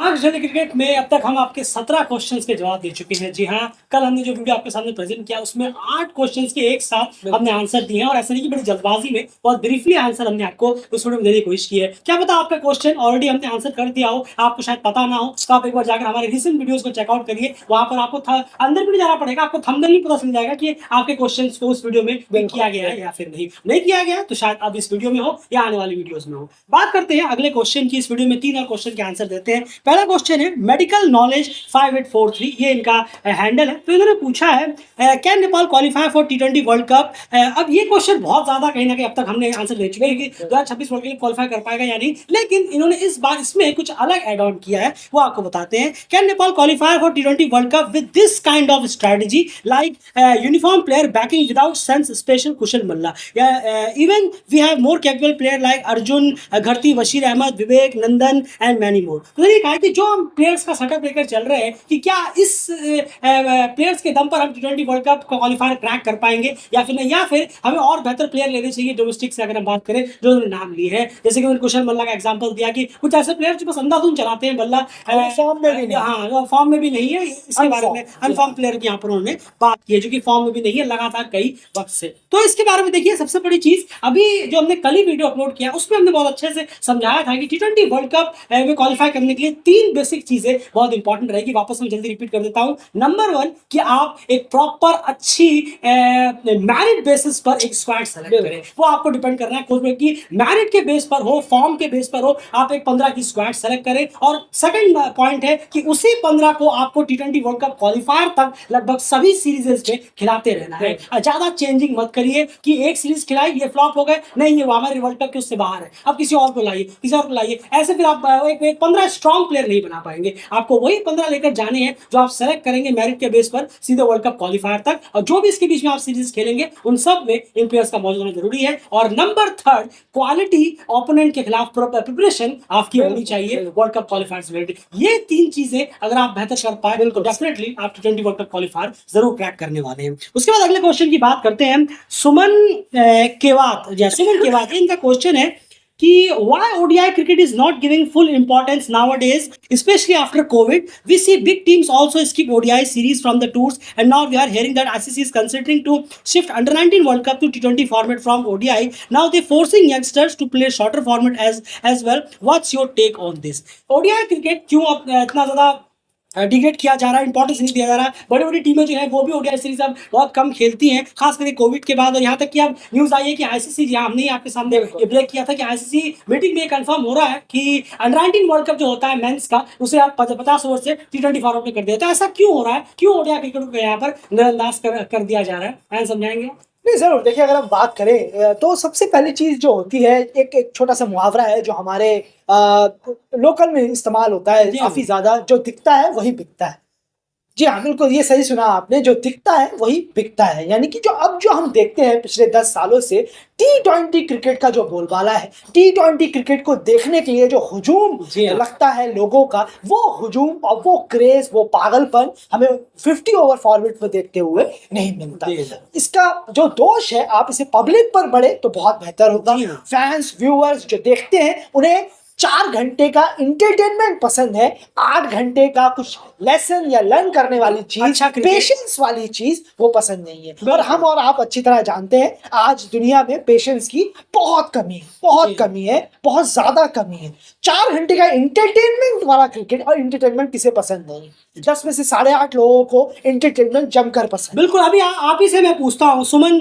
आज चले क्रिकेट में अब तक हम आपके 17 क्वेश्चंस के जवाब दे चुके हैं। जी हाँ, कल हमने जो वीडियो आपके सामने प्रेजेंट किया उसमें 8 क्वेश्चंस के एक साथ हमने आंसर दिए हैं और ऐसा नहीं कि बड़ी जल्दबाजी में बहुत ब्रीफली आंसर हमने आपको उस वीडियो में देने की कोशिश की है। क्या पता आपका क्वेश्चन ऑलरेडी हमने आंसर कर दिया हो, आपको शायद पता ना हो, तो आप एक बार जाकर हमारे रिसेंट वीडियोस को चेकआउट करिए। वहां पर आपको अंदर भी नहीं जाना पड़ेगा, आपको थंबनेल ही पता चल जाएगा कि आपके क्वेश्चन को उस वीडियो में किया गया है या फिर नहीं किया गया, तो शायद अब इस वीडियो में हो या आने वाली वीडियोस में हो। बात करते हैं अगले क्वेश्चन की। इस वीडियो में 3 और क्वेश्चन के आंसर देते हैं। पहला क्वेश्चन है मेडिकल नॉलेज 5843, ये इनका हैंडल है। तो इन्होंने पूछा है can Nepal qualify for T20 world cup. अब ये क्वेश्चन बहुत ज्यादा कहीं ना कहीं अब तक हमने आंसर दे चुके हैं कि 2026 वर्ल्ड कप क्वालिफाई कर पाएगा या नहीं, लेकिन इन्होंने इस बार इसमें कुछ अलग एड ऑन किया है, वो आपको बताते हैं। Can Nepal qualify for T20 world cup with this kind of strategy like uniform player backing without sense special Kushal Malla, even we have more capable player like Arjun Gharti, Bashir Ahmad, Vivek Nandan and many more. तो ये कहा कि जो हम प्लेयर्स का सेटअप लेकर चल रहे हैं कि क्या इस प्लेयर्स के दम पर हम T20 world cup qualifier crack कर पाएंगे या फिर नहीं, या फिर हमें और बेहतर प्लेयर लेने चाहिए डोमेस्टिक से। अगर हम बात करें जो उन्होंने नाम लिए हैं, जैसे कि उन्होंने कुशल मल्ला का एग्जांपल दिया कि कुछ ऐसे प्लेयर जो बस अंधाधुंध चलाते हैं, बल्ला फॉर्म में भी नहीं, हाँ फॉर्म में भी नहीं है, इसके बारे में अनफॉर्म प्लेयर की यहाँ पर उन्होंने बात की है जो कि फॉर्म में भी नहीं है लगातार कई वक्त से। तो इसके बारे में देखिए, सबसे बड़ी चीज अभी जो हमने कल ही वीडियो अपलोड किया उसमें हमने बहुत अच्छे से समझाया था कि T20 वर्ल्ड कप में क्वालिफाई करने के लिए 3 बेसिक चीजें बहुत इंपॉर्टेंट रहेगी। वापस मैं जल्दी रिपीट कर देता हूं। नंबर 1 कि आप एक प्रॉपर अच्छी मैरिट बेसिस पर एक स्क्वाड सेलेक्ट करें। वो आपको डिपेंड करना है कोच में कि मैरिट के बेस पर हो, फॉर्म के बेस पर हो, आप एक 15 की स्क्वाड सेलेक्ट करें। और सेकंड पॉइंट है कि उसी 15 को आपको T20 वर्ल्ड कप क्वालिफायर तक लगभग सभी सीरीजेस में खिलाते रहना है। ज्यादा चेंजिंग मत करिए कि एक सीरीज खिलाई, ये फ्लॉप हो गए, नहीं ये हमारे वर्ल्ड कप के उससे बाहर है, अब किसी और को लाइए, किसी और को लाइए। ऐसे फिर आप एक 15 स्ट्रॉन्ग प्लेयर नहीं बना पाएंगे। आपको वही 15 लेकर जाने हैं जो आप सेलेक्ट करेंगे मेरिट के बेस पर सीधे वर्ल्ड कप क्वालिफायर तक, और जो भी इसके बीच में आप सीरीज खेलेंगे उन सब में इन प्लेयर्स का मौजूद होना जरूरी है। और नंबर 3 क्वालिटी ओपोनेंट के खिलाफ प्रिपरेशन आपकी होनी चाहिए वर्ल्ड कप क्वालिफायर्स में। ये 3 चीजें अगर आप बेहतर कर पाए तो डेफिनेटली आप T20 वर्ल्ड कप क्वालिफायर जरूर क्रैक करने वाले हैं। उसके बाद अगले क्वेश्चन की बात करते हैं। सुमन केवात, इनका क्वेश्चन है कि why ODI cricket is not giving full importance nowadays, especially after COVID. We see big teams also skip ODI series from the tours, and now we are hearing that ICC is considering to shift under 19 World Cup to T20 format from ODI. Now they're forcing youngsters to play shorter format as well. What's your take on this? ODI cricket क्यों इतना ज्यादा degrade किया जा रहा है, importance नहीं दिया जा रहा है? बड़ी बड़ी टीमें जो है वो भी ओडीआई सीरीज अब बहुत कम खेलती हैं, खास करके कोविड के बाद। और यहाँ तक कि अब न्यूज आई है कि आईसीसी, जहाँ हमने आपके सामने ये ब्रेक किया था कि आईसीसी मीटिंग में कंफर्म हो रहा है कि अंडर 19 वर्ल्ड कप जो होता है मेंस का, उसे आप 50 ओवर से T20 फॉर्मेट में कर दिया। तो ऐसा क्यों हो रहा है, क्यों ओडीआई क्रिकेट को यहाँ पर नजरअंदाज कर दिया जा रहा है, समझाएंगे? नहीं जरूर। देखिए, अगर हम बात करें तो सबसे पहली चीज जो होती है, एक छोटा सा मुहावरा है जो हमारे लोकल में इस्तेमाल होता है काफी ज्यादा, जो दिखता है वही बिकता है। जी हाँ, बिल्कुल ये सही सुना आपने, जो दिखता है वही बिकता है। यानी कि जो हम देखते हैं पिछले 10 सालों से T20 क्रिकेट का जो बोलबाला है, T20 क्रिकेट को देखने के लिए जो हुजूम लगता है लोगों का, वो हुजूम और वो क्रेज, वो पागलपन हमें 50 ओवर फॉर्मेट में देखते हुए नहीं मिलता। इसका जो दोष है, आप इसे पब्लिक पर बढ़े तो बहुत बेहतर होगा। फैंस, व्यूअर्स जो देखते हैं, उन्हें 4 घंटे का इंटरटेनमेंट पसंद है, 8 घंटे का कुछ लेसन या लर्न करने वाली चीज, पेशेंस वाली चीज वो पसंद नहीं है। और हम और आप अच्छी तरह जानते हैं आज दुनिया में पेशेंस की बहुत कमी है, बहुत ज्यादा कमी है। 4 घंटे का इंटरटेनमेंट वाला क्रिकेट, और इंटरटेनमेंट किसे पसंद नहीं? 10 में से 8.5 लोगों को इंटरटेनमेंट जमकर पसंद। बिल्कुल। अभी आप ही से मैं पूछता हूँ, सुमन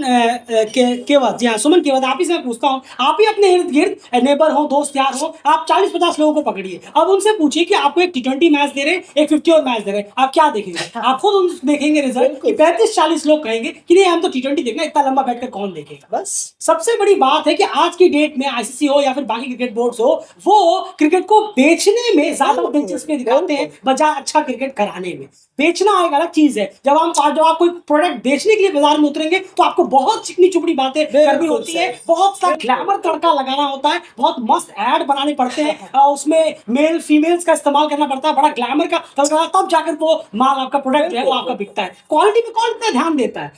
केवत, जी हाँ सुमन केवत, आप ही से मैं पूछता हूँ, आप ही अपने इर्द गिर्द नेबर हो, दोस्त यार हो, आप 40-50 लोगों को पकड़िए, अब उनसे पूछिए कि आपको एक T20 मैच दे रहे हैं, एक 50 ओवर मैच दे रहे हैं, आप क्या देखेंगे? आप खुद देखेंगे रिजल्ट कि 35-40 लोग कहेंगे कि नहीं हम तो T20 देखना, इतना लंबा बैठकर कौन देखेगा? बस सबसे बड़ी बात है कि आज की डेट में आईसीसी हो या फिर बाकी क्रिकेट बोर्ड्स हो, वो क्रिकेट को बेचने में ज्यादा दिलचस्पी दिखाते हैं बजाय अच्छा क्रिकेट कराने में। बेचना एक अलग चीज है। जब आप कोई प्रोडक्ट बेचने के लिए बाजार में उतरेंगे तो आपको बहुत चिकनी चुपड़ी बातें करनी होती है, बहुत सा ग्लैमर तड़का लगाना होता है, बहुत मस्त ऐड बनाने पड़ते बनाते हैं उसमें मेल फीमेल्स का इस्तेमाल करना पड़ता है, बड़ा ग्लैमर का तब जाकर वो माल आपका प्रोडक्ट है वो आपका बिकता है। क्वालिटी पे कौन इतना ध्यान देता है?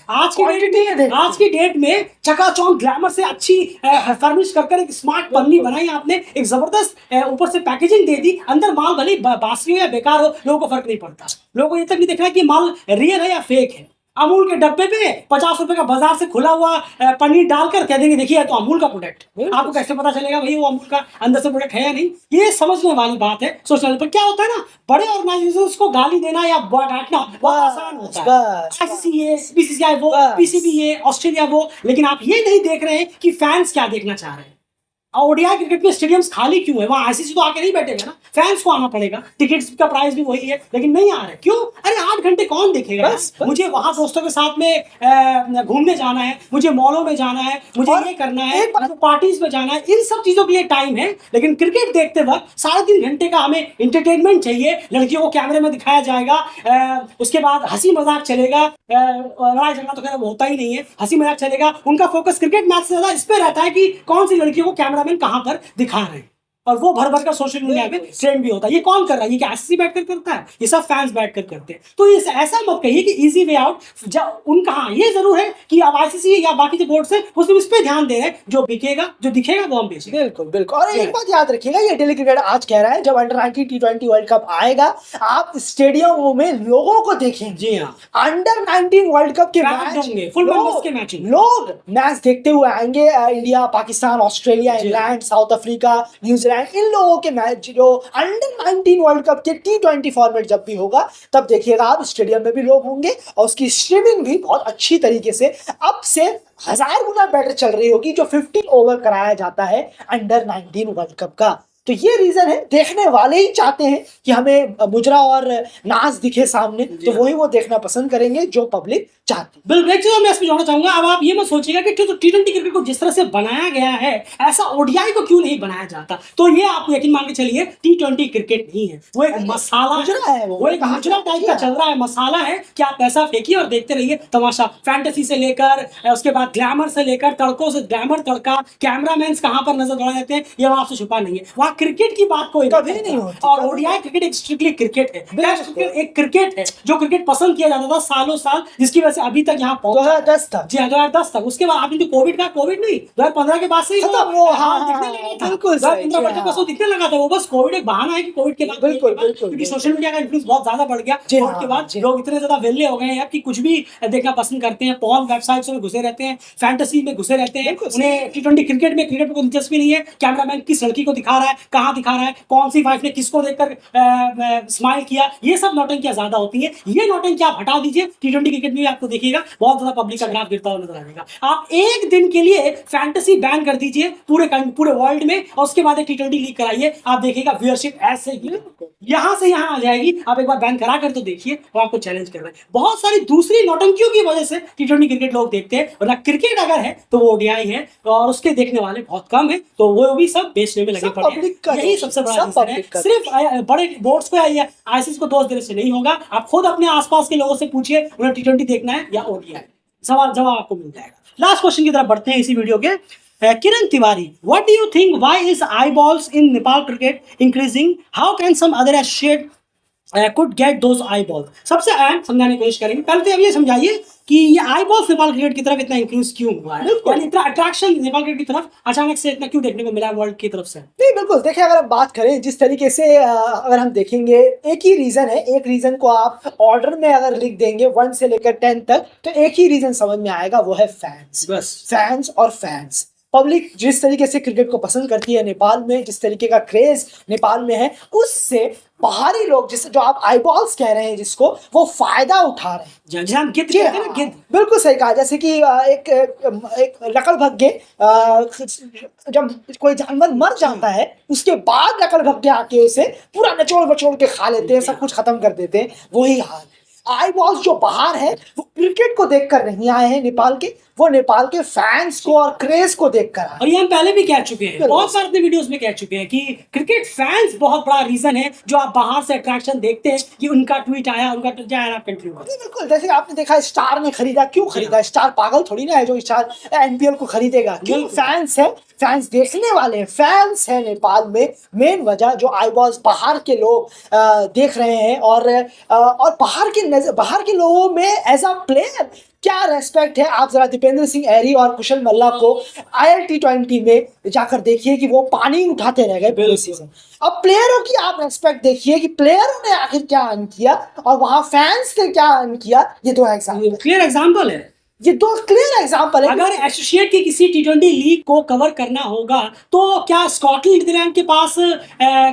आज की डेट में चकाचौंध ग्लैमर से अच्छी फर्निश कर एक स्मार्ट पन्नी बनाई आपने, एक जबरदस्त ऊपर से पैकेजिंग दे दी, अंदर माल भले बासी हो या बेकार हो लोगों को फर्क नहीं पड़ता। लोगों को ये तक नहीं देखना कि माल रियल है या फेक है। अमूल के डब्बे पे 50 रुपए का बाजार से खुला हुआ पनीर डालकर कह देंगे देखिए तो अमूल का प्रोडक्ट, आपको कैसे पता चलेगा भाई वो अमूल का अंदर से प्रोडक्ट है या नहीं? ये समझने वाली बात है सोचने पर। क्या होता है ना, बड़े ऑर्गेनाइजेशंस को गाली देना या डांटना बहुत आसान होता है, आईसीसी बीसीसीआई वो, पीसीबी ऑस्ट्रेलिया वो, लेकिन आप ये नहीं देख रहे हैं कि फैंस क्या देखना चाह रहे हैं। ओडीआई क्रिकेट में स्टेडियम्स खाली क्यों है? वहाँ आईसीसी तो आके नहीं बैठेगा ना, फैंस को आना पड़ेगा। टिकट्स का प्राइस भी वही है लेकिन नहीं आ रहे, क्यों? अरे 8 घंटे कौन देखेगा? मुझे वहां दोस्तों के साथ में घूमने जाना है, मुझे मॉलों में जाना है, मुझे ये करना है, पार्टीज में जाना है, इन सब चीजों के लिए टाइम है। लेकिन क्रिकेट देखते वक्त 3.5 घंटे का हमें इंटरटेनमेंट चाहिए। लड़कियों को कैमरे में दिखाया जाएगा, उसके बाद हंसी मजाक चलेगा, लड़ाई झगड़ा तो खैर होता ही नहीं है, हंसी मजाक चलेगा। उनका फोकस क्रिकेट मैच से ज्यादा इस पे रहता है कि कौन सी लड़कियों को कैमरा कहां पर दिखा रहे हैं, और वो भर भर का सोशल मीडिया पे ट्रेंड भी होता है। ये कौन कर रहा है? ये क्या आईसीसी बैठकर करता है? ये सब फैंस बैठकर करते हैं। तो ये ऐसा मत कहिए कि इजी वे आउट उनका। हाँ ये जरूर है कि अब आईसीसी या बाकी जो बोर्ड से वो सिर्फ इस पे ध्यान दे रहे हैं, जो बिकेगा जो दिखेगा वो हम बेचेंगे। बिल्कुल बिल्कुल। और एक बात याद रखिएगा, ये डेली क्रिकेट आज कह रहा है जब अंडर 19 T20 वर्ल्ड कप आएगा आप स्टेडियमों में लोगों को देखेंगे। जी हाँ, अंडर 19 वर्ल्ड कप के मैच फुल मेंबर्स के मैच लोग मैच देखते हुए आएंगे। India, Pakistan, Australia, England, South Africa, New Zealand, इन लोगों के मैच जो अंडर 19 वर्ल्ड कप के T20 फॉर्मेट जब भी होगा तब देखिएगा आप स्टेडियम में भी लोग होंगे, और उसकी स्ट्रीमिंग भी बहुत अच्छी तरीके से अब से 1000 गुना बेटर चल रही होगी, जो 15 ओवर कराया जाता है अंडर 19 वर्ल्ड कप का। तो ये रीजन है, देखने वाले ही चाहते हैं कि हमें मुजरा और नाज दिखे सामने, तो वही वो देखना पसंद करेंगे जो पब्लिक चाहती है। बिल्कुल। एक चीज मैं इसमें जोड़ना चाहूंगा, अब आप ये मत सोचिएगा कि T20 क्रिकेट को जिस तरह से बनाया गया है ऐसा ओडीआई को क्यों नहीं बनाया जाता। तो ये आप यकीन मान के चलिए T20 क्रिकेट नहीं है, वो एक मसाला है, वो एक मुजरा टाइप का चल रहा है, मसाला है कि आप पैसा फेंकिए और देखते रहिए तमाशा। फैंटेसी से लेकर उसके बाद ग्लैमर से लेकर तड़कों से ग्लैमर तड़का, कैमरामैन कहां पर नजर दौड़ा जाते हैं ये वहां आपसे छुपा नहीं है। वहां क्रिकेट की बात कोई कभी नहीं होती। और ओडीआई क्रिकेट एक स्ट्रिक्टली क्रिकेट है, एक क्रिकेट है जो क्रिकेट पसंद किया जाता था सालों साल, जिसकी वजह से अभी तक यहाँ 2010 तक। जी हाँ 2010 तक। उसके बाद आपने जो कोविड नहीं 2015 के बाद से ही वो दिखने लगा था, 2015 दिखने लगा था। वो बस कोविड एक बहाना है कि कोविड के बाद, क्योंकि सोशल मीडिया का इन्फ्लुएंस बहुत ज्यादा बढ़ गया। कोविड के बाद लोग इतने ज्यादा वेले हो गए हैं कि कुछ भी देखना पसंद करते हैं, पॉर्न वेबसाइट्स में घुसे रहते हैं, फैंटेसी में घुसे रहते हैं। उन्हें T20 क्रिकेट में कोई दिलचस्पी नहीं है। कैमरामैन किस लड़की को दिखा रहा है, कहाँ दिखा रहा है, कौन सी वाइफ ने किसको देखकर स्माइल किया, ये सब नौटंकियां ज्यादा होती है। ये नौटंकी आप हटा दीजिए, T20 क्रिकेट में आपको देखिएगा बहुत ज्यादा पब्लिक का ग्राफ गिरता हुआ नजर आएगा। आप एक दिन के लिए फैंटेसी बैन कर दीजिए पूरे वर्ल्ड में, और उसके बाद एक T20 लीग कराइए, आप देखिएगा व्यूअरशिप ऐसे ही यहां से यहां आ जाएगी। आप एक बार बैन करा कर तो देखिए, वो आपको चैलेंज कर रहे हैं। बहुत सारी दूसरी नौटंकियों की वजह से T20 क्रिकेट लोग देखते हैं, वरना क्रिकेट अगर है तो वो ओडीआई है, और उसके देखने वाले बहुत कम है, तो वो भी सब बेचने में लगे पड़े हैं। यही सबसे बड़ा रीजन है। सिर्फ बड़े बोर्ड्स पे आइए, आईसीसी को दोष देने से नहीं होगा। आप खुद अपने आसपास के लोगों से पूछिए उन्हें T20 देखना है या ओडीआई, सवाल जवाब आपको मिल जाएगा। लास्ट क्वेश्चन की तरफ बढ़ते हैं इसी वीडियो के। Kiran Tiwari, what do you think? Why is eyeballs in Nepal cricket increasing? How can some other associate could get those eyeballs? सबसे अहम समझाने की कोशिश करेंगे। पहले तो अब ये समझाइए कि ये eyeballs नेपाल क्रिकेट की तरफ इतना इंक्रीज क्यों हुआ है, यानी इतना अट्रैक्शन नेपाल क्रिकेट की तरफ अचानक से इतना क्यों देखने को मिला वर्ल्ड की तरफ से? नहीं बिल्कुल, देखिए अगर हम बात करें जिस तरीके से अगर हम देखेंगे, एक ही रीजन है। एक रीजन को आप ऑर्डर में अगर लिख देंगे 1 से लेकर 10 तक, तो एक ही रीजन समझ में आएगा, वो है फैंस। बस फैंस और फैंस। पब्लिक जिस तरीके से क्रिकेट को पसंद करती है नेपाल में, जिस तरीके का क्रेज नेपाल में है, उससे बाहरी लोग जिस जो आप आईबॉल्स कह रहे हैं जिसको, वो फायदा उठा रहे हैं। बिल्कुल सही कहा। जैसे कि एक लकड़ भग्गे, जब कोई जानवर मर जाता है उसके बाद लकड़ भग्गे आके उसे पूरा नचोड़ बचोड़ के खा लेते हैं, सब कुछ खत्म कर देते हैं। वही हाल आई बॉल्स जो बाहर है वो क्रिकेट को देखकर नहीं आए हैं नेपाल के, वो नेपाल के फैंस को और क्रेज को देखकर आए। और ये हम पहले भी कह चुके हैं, बहुत सारे अपने वीडियोस में कह चुके हैं कि क्रिकेट फैंस बहुत बड़ा रीजन है जो आप बाहर से अट्रैक्शन देखते हैं कि उनका ट्वीट आया, उनका जाए आप कंटिन्यू करें। बिल्कुल, जैसे आपने देखा स्टार ने खरीदा, क्यों खरीदा? स्टार पागल थोड़ी ना है जो स्टार एनपीएल को खरीदेगा, क्यों? फैंस है। फैंस देखने वाले फैंस हैं नेपाल में, मेन वजह जो आई बॉस बाहर के लोग देख रहे हैं, और बाहर के लोगों में एज अ प्लेयर क्या रेस्पेक्ट है। आप जरा दीपेंद्र सिंह ऐरी और कुशल मल्ला को IL T20 में जाकर देखिए कि वो पानी उठाते रह गए पूरे सीजन। अब प्लेयरों की आप रेस्पेक्ट देखिए कि प्लेयरों ने आखिर क्या अर्न किया और वहां फैंस ने क्या अर्न किया। ये दो एग्जाम्पल, क्लियर एग्जाम्पल है, ये दो क्लियर एग्जाम्पल है। अगर एसोसिएट की किसी T20 लीग को कवर करना होगा तो क्या स्कॉटलैंड नीदरलैंड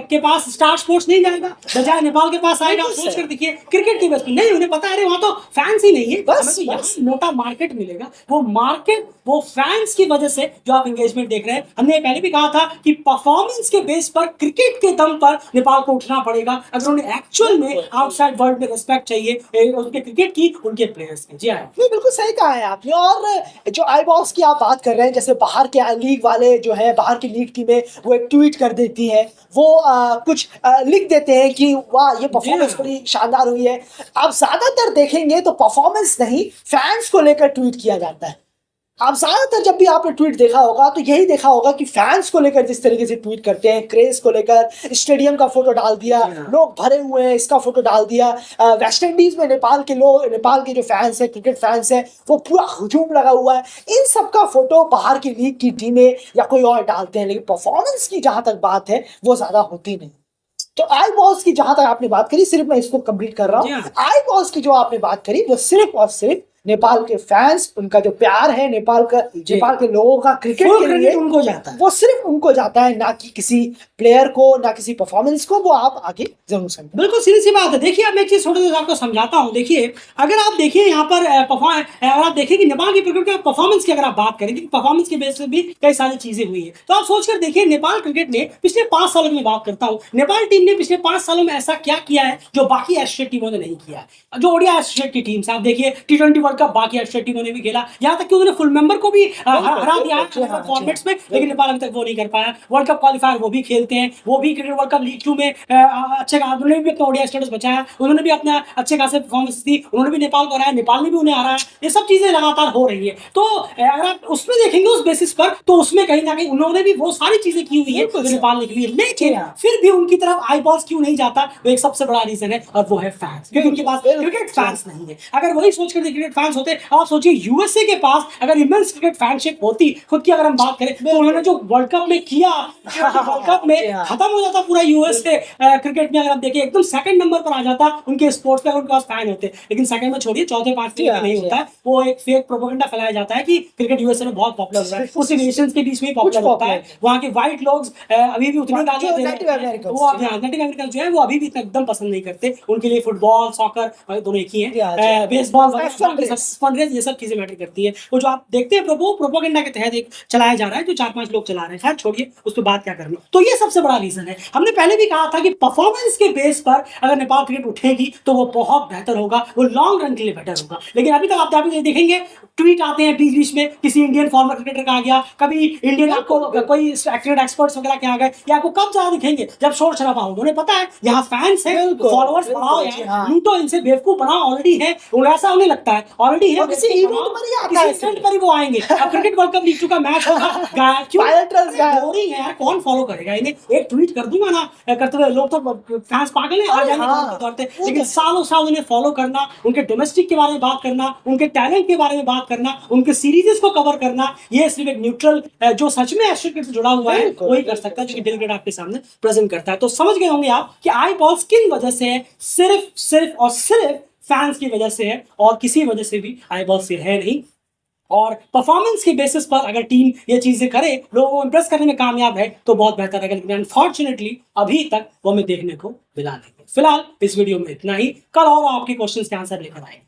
के पास स्टार स्पोर्ट्स नहीं जाएगा, बजाय नेपाल के पास आएगा? आप सोच कर देखिए, क्रिकेट की बेस पे नहीं, उन्हें पता है वहां तो फैंस ही नहीं है, बस, हमें तो यहाँ मोटा मार्केट मिलेगा। वो मार्केट वो फैंस की वजह से जो आप एंगेजमेंट देख रहे हैं। हमने पहले भी कहा था कि परफॉर्मेंस के बेस पर, क्रिकेट के दम पर नेपाल को उठना पड़ेगा अगर उन्हें एक्चुअल में आउटसाइड वर्ल्ड में रिस्पेक्ट चाहिए उनके क्रिकेट की, उनके प्लेयर्स की। जी हाँ, बिल्कुल सही कहा है आपने। और जो आई बॉस की आप बात कर रहे हैं, जैसे बाहर के लीग वाले जो है, बाहर की लीग टीमें वो एक ट्वीट कर देती है, वो कुछ लिख देते हैं कि वाह ये परफॉर्मेंस बड़ी शानदार हुई है। आप ज्यादातर देखेंगे तो परफॉर्मेंस नहीं, फैंस को लेकर ट्वीट किया जाता है। आप ज्यादातर जब भी आपने ट्वीट देखा होगा तो यही देखा होगा कि फैंस को लेकर जिस तरीके से ट्वीट करते हैं, क्रेज को लेकर, स्टेडियम का फोटो डाल दिया, लोग भरे हुए हैं इसका फोटो डाल दिया। वेस्ट इंडीज में नेपाल के जो फैंस है, क्रिकेट फैंस है, वो पूरा हुजूम लगा हुआ है। इन सब का फोटो बाहर की लीग की टीमें या कोई और डालते हैं, लेकिन परफॉर्मेंस की जहां तक बात है वो ज्यादा होती नहीं। तो आई बॉस की जहां तक आपने बात करी, सिर्फ मैं इसको कंप्लीट कर रहा हूँ, आई बॉस की जो आपने बात करी वो सिर्फ और सिर्फ नेपाल के फैंस, उनका जो प्यार है नेपाल के लोगों का क्रिकेट के लिए, उनको जाता है, वो सिर्फ उनको जाता है, ना कि किसी प्लेयर को, ना किसी परफॉर्मेंस को। वो आप आगे जरूर समझें। बिल्कुल सीधी सी बात है। देखिए, अब मैं एक चीज थोड़ी सी आपको समझाता हूँ। देखिए, अगर आप देखिए यहाँ पर अगर आप देखिए कि नेपाल की क्रिकेट के परफॉर्मेंस की अगर आप बात करें, क्योंकि परफॉर्मेंस के बेस पे भी कई सारी चीजें हुई है, तो आप सोचकर देखिए नेपाल क्रिकेट ने पिछले 5 सालों में बात करता हूँ, नेपाल टीम ने पिछले 5 सालों में ऐसा क्या किया है जो बाकी एशियाई टीमों ने नहीं किया है। जो ओडिया एशियाई की टीम, आप देखिए T20 वर्ल्ड कप बाकी एशियाई टीमों ने भी खेला, यहाँ तक कि उन्होंने फुल मेंबर को भी हरा दिया है फॉर्मेट्स में, लेकिन नेपाल अभी तक वो नहीं कर पाया। वर्ल्ड कप क्वालिफायर वो भी खेलते हैं, वो भी क्रिकेट वर्ल्ड कप लीग 2 में अच्छे उन्होंने भी अपना ओडिया स्टेटस बचाया, उन्होंने भी अपना अच्छे खासे परफॉर्मेंस दी, उन्होंने भी नेपाल को हराया, नेपाल ने भी उन्हें हराया। ये सब चीजें लगातार हो रही है। तो अगर आप उसमें देखेंगे उस बेसिस पर, तो उसमें कहीं ना कहीं उन्होंने भी वो सारी चीजें की हुई है जो नेपाल ने की हुई है, लेकिन फिर भी उनकी तरफ आई बॉस क्यों नहीं जाता, वो एक सबसे बड़ा रीजन है, और वो है फैंस, क्योंकि उनके पास क्रिकेट फैंस नहीं है। अगर वही सोचकर क्रिकेट फैंस होते, आप सोचिए यूएसए के पास अगर इमेंस क्रिकेट फैनशिप होती, खुद की अगर हम बात करें तो उन्होंने जो वर्ल्ड कप में किया, वर्ल्ड कप में खत्म हो जाता पूरा यूएसए क्रिकेट में। अगर आप देखिए एकदम सेकंड नंबर पर आ जाता उनके स्पोर्ट्स पे, उनके पास फैन होते, लेकिन सेकंड में छोड़िए, चौथे पांचवे में नहीं होता है। वो एक फेक प्रोपेगेंडा फैलाया जाता है कि क्रिकेट यूएसए में बहुत पॉपुलर हो रहा है, उसी नेशंस के बीच में पॉपुलर होता है। वहाँ के व्हाइट लोग अभी भी उतनी गालियां दे रहे हैं, वो नेटिव अमेरिकन जो है वो अभी भी एकदम पसंद नहीं करते। उनके लिए फुटबॉल, सॉकर दोनों एक ही है, बेसबॉल, ये सब चीजें मैटर करती है। वो जो आप देखते हैं प्रोपेगेंडा के तहत एक चलाया जा रहा है, जो 4-5 लोग चला रहे हैं, खैर छोड़िए, उस पर बात क्या करनी। तो ये सबसे बड़ा रीजन है। हमने पहले भी कहा था कि परफॉर्मेंस के बेस पर अगर नेपाल क्रिकेट उठेगी तो वो बहुत बेहतर होगा, वो लॉन्ग रन के लिए बेटर होगा। लेकिन अभी तक आप देखेंगे ट्वीट आते हैं बीच बीच में, किसी इंडियन फॉर्मर क्रिकेटर का आ गया, कभी इंडियन आपको कोई क्रिकेट एक्सपर्ट्स वगैरह के आ गए, या आपको कब ज्यादा दिखेंगे जब शोर शराबा हो। उन्हें पता है यहाँ फैंस है, फॉलोअर्स बढ़ाओ यार, लूटो इनसे, बेवकूफ बनाओ, ऑलरेडी है, ऐसा उन्हें लगता है ऑलरेडी है, किसी इवेंट पर ही वो आएंगे। अब क्रिकेट वर्ल्ड कप लीग 2 का मैच होगा, क्यों बोरिंग है यार, कौन फॉलो करेगा इन्हें? एक ट्वीट कर दूंगा ना करते हुए लोग तो फैंस पागल हैं, आ जाएंगे। लेकिन सालों साल उन्हें फॉलो करना, उनके डोमेस्टिक के बारे में बात करना, उनके टैलेंट के बारे में बात करना, उनके सीरीजेस को कवर करना, ये सिर्फ एक न्यूट्रल जो सच में एशिया क्रिकेट से जुड़ा हुआ है वही कर सकता है, जो कि डेलीगेट आपके सामने प्रेजेंट करता है। तो समझ गए होंगे आप कि आई बॉल्स किन वजह से है, सिर्फ और सिर्फ फैंस की वजह से है, और किसी वजह से भी आई बॉल्स से है नहीं। और परफॉर्मेंस के बेसिस पर अगर टीम ये चीजें करे, लोगों को इंप्रेस करने में कामयाब है तो बहुत बेहतर है, लेकिन अनफॉर्चुनेटली अभी तक वो हमें देखने को मिला नहीं। फिलहाल इस वीडियो में इतना ही, कल और आपके क्वेश्चंस के आंसर लेकर आएंगे।